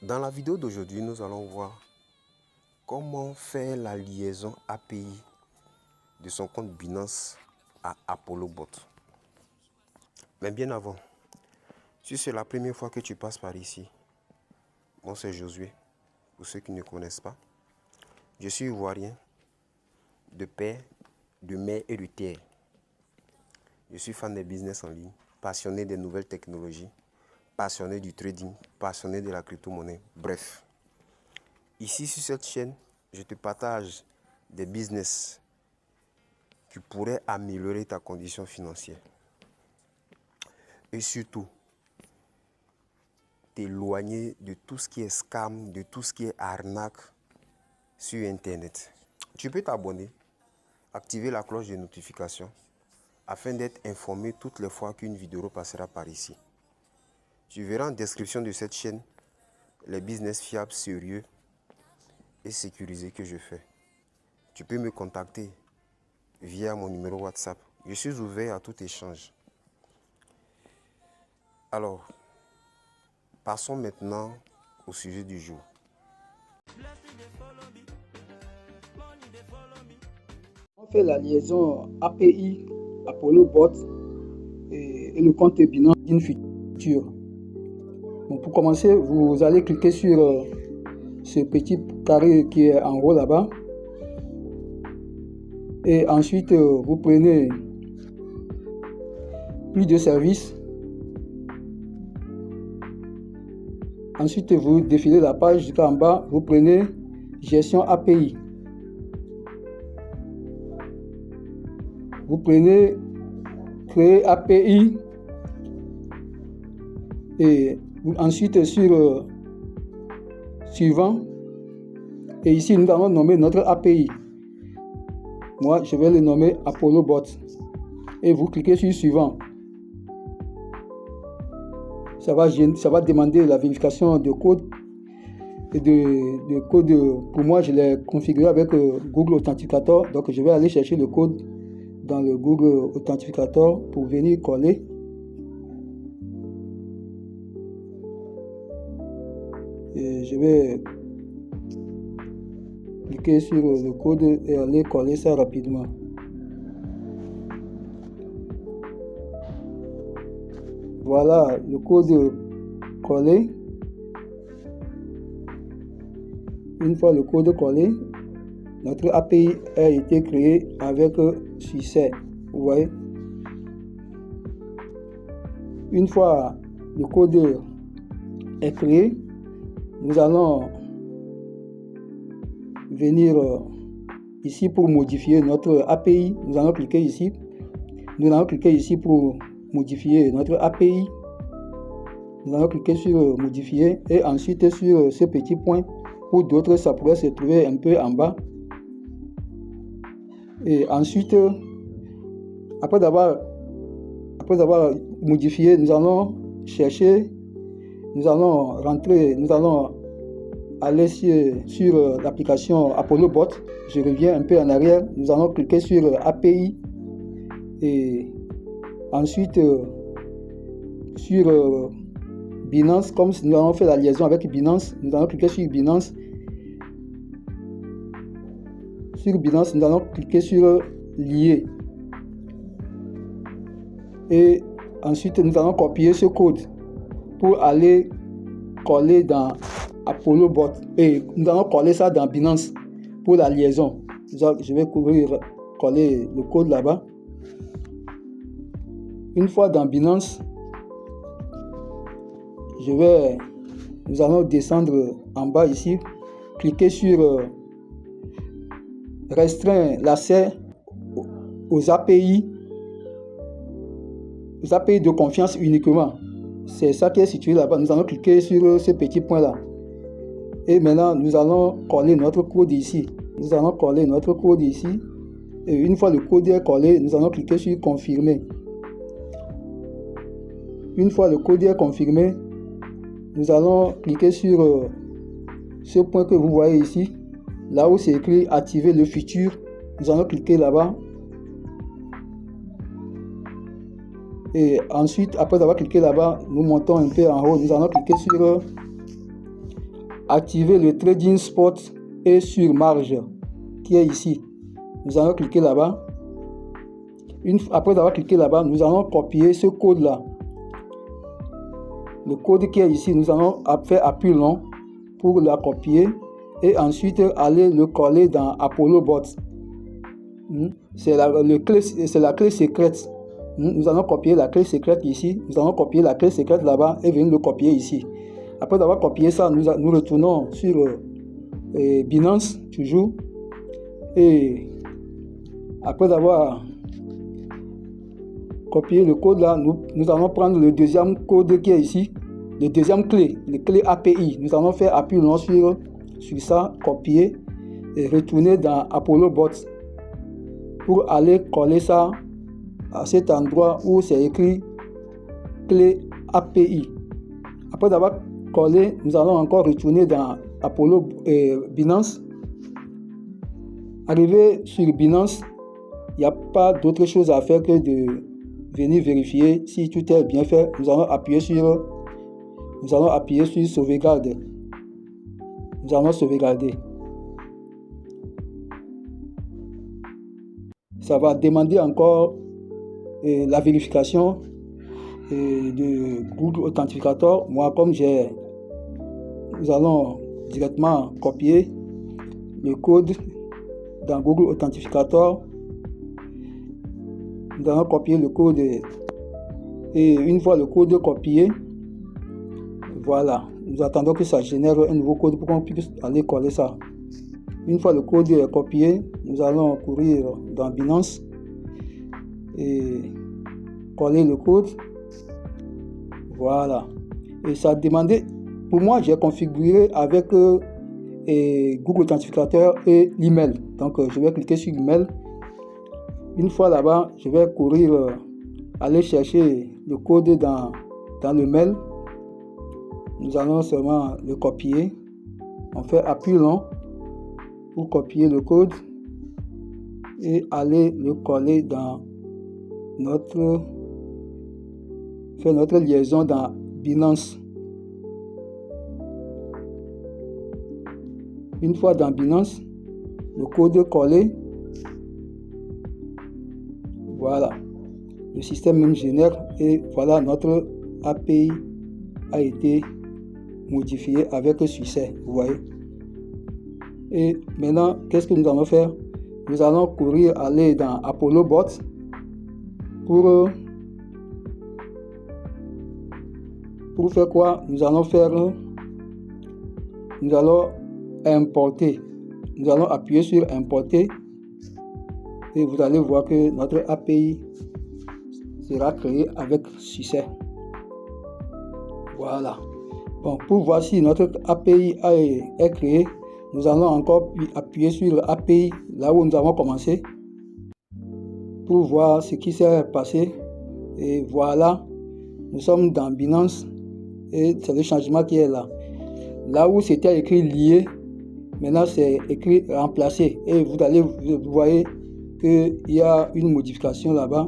Dans la vidéo d'aujourd'hui, nous allons voir comment faire la liaison API de son compte Binance à ApolloBot. Mais bien avant, si c'est la première fois que tu passes par ici, moi c'est Josué, pour ceux qui ne connaissent pas. Je suis ivoirien, de père, de mère et de terre. Je suis fan des business en ligne, passionné des nouvelles technologies, passionné du trading, passionné de la crypto-monnaie, bref. Ici sur cette chaîne, je te partage des business qui pourraient améliorer ta condition financière. Et surtout, t'éloigner de tout ce qui est scam, de tout ce qui est arnaque sur Internet. Tu peux t'abonner, activer la cloche de notification afin d'être informé toutes les fois qu'une vidéo passera par ici. Tu verras en description de cette chaîne les business fiables, sérieux et sécurisés que je fais. Tu peux me contacter via mon numéro WhatsApp. Je suis ouvert à tout échange. Alors, passons maintenant au sujet du jour. On fait la liaison API, ApolloBot et le compte Binance d'une future. Bon, pour commencer, vous allez cliquer sur ce petit carré qui est en haut là-bas. Et ensuite, vous prenez plus de services. Ensuite, vous défilez la page jusqu'en bas. Vous prenez gestion API. Vous prenez créer API. Et ensuite sur suivant. Et ici, nous allons nommer notre API. Moi, je vais le nommer ApolloBot. Et vous cliquez sur suivant. Ça va demander la vérification de code. Et de code, pour moi, je l'ai configuré avec Google Authenticator. Donc, je vais aller chercher le code dans le Google Authenticator pour venir coller. Et je vais cliquer sur le code et aller coller ça rapidement. Voilà le code collé. Une fois le code collé, notre API a été créé avec succès. Vous voyez. Une fois le code est créé, nous allons venir ici pour modifier notre API. Nous allons cliquer ici. Nous allons cliquer ici pour modifier notre API. Nous allons cliquer sur modifier et ensuite sur ce petit point. Pour d'autres, ça pourrait se trouver un peu en bas. Et ensuite, après avoir modifié, nous allons chercher, nous allons rentrer, nous allons aller sur l'application ApolloBot. Je reviens un peu en arrière. Nous allons cliquer sur API et ensuite sur Binance. Comme nous avons fait la liaison avec Binance, nous allons cliquer sur Binance. Sur Binance, nous allons cliquer sur lier. Et ensuite, nous allons copier ce code pour aller coller dans ApolloBot. Et nous allons coller ça dans Binance pour la liaison. Je vais coller le code là-bas. Une fois dans Binance, nous allons descendre en bas ici, cliquer sur restreindre l'accès aux API de confiance uniquement. C'est ça qui est situé là-bas. Nous allons cliquer sur ce petit point là. Et maintenant, nous allons coller notre code ici. Nous allons coller notre code ici. Et une fois le code est collé, nous allons cliquer sur confirmer. Une fois le code est confirmé, nous allons cliquer sur ce point que vous voyez ici, là où c'est écrit activer le futur. Nous allons cliquer là-bas. Et ensuite, après avoir cliqué là-bas, nous montons un peu en haut. Nous allons cliquer sur activer le trading spot et sur marge qui est ici. Nous allons cliquer là-bas. Après avoir cliqué là-bas, nous allons copier ce code-là. Le code qui est ici, nous allons faire appui long pour la copier et ensuite aller le coller dans Apollo Bot. C'est la clé secrète. Nous allons copier la clé secrète ici. Nous allons copier la clé secrète là-bas et venir le copier ici. Après avoir copié ça, nous retournons sur Binance toujours. Et après avoir copié le code là, nous allons prendre le deuxième code qui est ici. Le deuxième clé, la clé API. Nous allons faire appui long sur ça, copier et retourner dans Apollo Bot pour aller coller ça à cet endroit où c'est écrit clé API. Après avoir collé, nous allons encore retourner dans Apollo Binance. Arrivé sur Binance, il n'y a pas d'autre chose à faire que de venir vérifier si tout est bien fait. Nous allons appuyer sur sauvegarde. Nous allons sauvegarder. Ça va demander encore la vérification de Google Authenticator. Moi, comme nous allons directement copier le code dans Google Authenticator. Nous allons copier le code et une fois le code copié, voilà, nous attendons que ça génère un nouveau code pour qu'on puisse aller coller ça. Une fois le code est copié, nous allons courir dans Binance et coller le code. Voilà. Et ça a demandé, pour moi, j'ai configuré avec Google Authenticator et l'email. Donc, je vais cliquer sur l'email. Une fois là-bas, je vais courir, aller chercher le code dans le mail. Nous allons seulement le copier. On fait appui long pour copier le code et aller le coller dans notre liaison dans Binance. Une fois dans Binance, le code collé, voilà, le système même génère et voilà, notre API a été modifié avec succès, vous voyez. Et maintenant, qu'est-ce que nous allons faire? Nous allons courir, aller dans Apollo Bot pour faire quoi? Nous allons importer. Nous allons appuyer sur importer et vous allez voir que notre API sera créé avec succès. Voilà. Bon, pour voir si notre API est créé, nous allons encore appuyer sur API là où nous avons commencé pour voir ce qui s'est passé. Et voilà, nous sommes dans Binance et c'est le changement qui est là. Là où c'était écrit lié, maintenant c'est écrit remplacé. Et vous voyez qu'il y a une modification là-bas.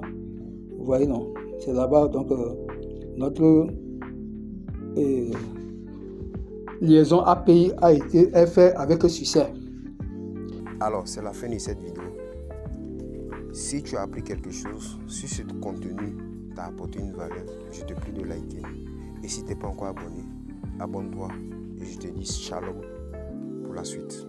Vous voyez, non, c'est là-bas. Donc, notre liaison API est faite avec succès. Alors, c'est la fin de cette vidéo. Si tu as appris quelque chose, si ce contenu t'a apporté une valeur, je te prie de liker. Et si tu n'es pas encore abonné, abonne-toi. Et je te dis shalom pour la suite.